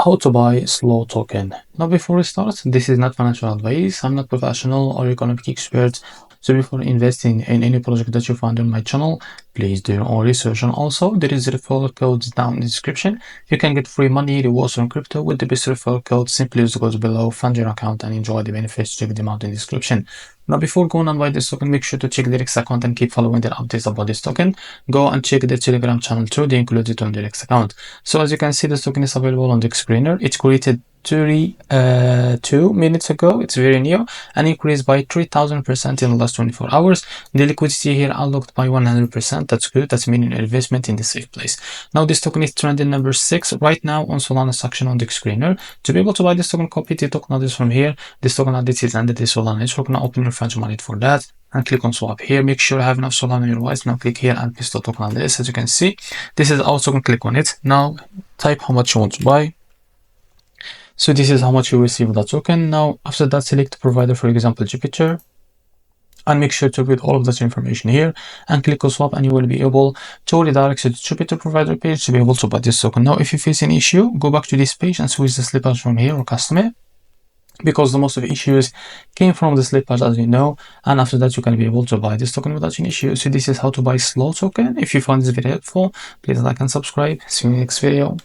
How to buy slow token. Now before we start, this is not financial advice. I'm not professional or economic expert. So before investing in any project that you find on my channel, please do your own research. And also there is a referral code down in the description. You can get free money rewards on crypto with the best referral code. Simply use the code below, fund your account and enjoy the benefits. Check them out in the description. Now before going and buy this token, make sure to check the REX account and keep following their updates about this token. Go and check the Telegram channel too. They include it on the REX account. So as you can see, this token is available on the screener. It's created 2 minutes ago. It's very new and increased by 3000% in the last 24 hours. The liquidity here unlocked by 100%. That's good. That's meaning investment in the safe place. Now this token is trending number 6 right now on Solana section on the screener. To be able to buy this token, copy the token address from here. This token address is under the Solana network. Now open your French wallet for that and click on swap here. Make sure you have enough Solana in your wallet. Now click here and paste the token address. As you can see, this is our token. Click on it. Now type how much you want to buy. So this is how much you receive the token. Now after that, select provider, for example Jupiter, and make sure to read all of that information here and click on swap, and you will be able to redirect to the Jupiter provider page to be able to buy this token. Now if you face an issue, go back to this page and switch the slippage from here or custom it, because the most of the issues came from the slippage, as you know, and after that you can be able to buy this token without any issue. So this is how to buy slow token. If you found this video helpful, please like and subscribe. See you in the next video.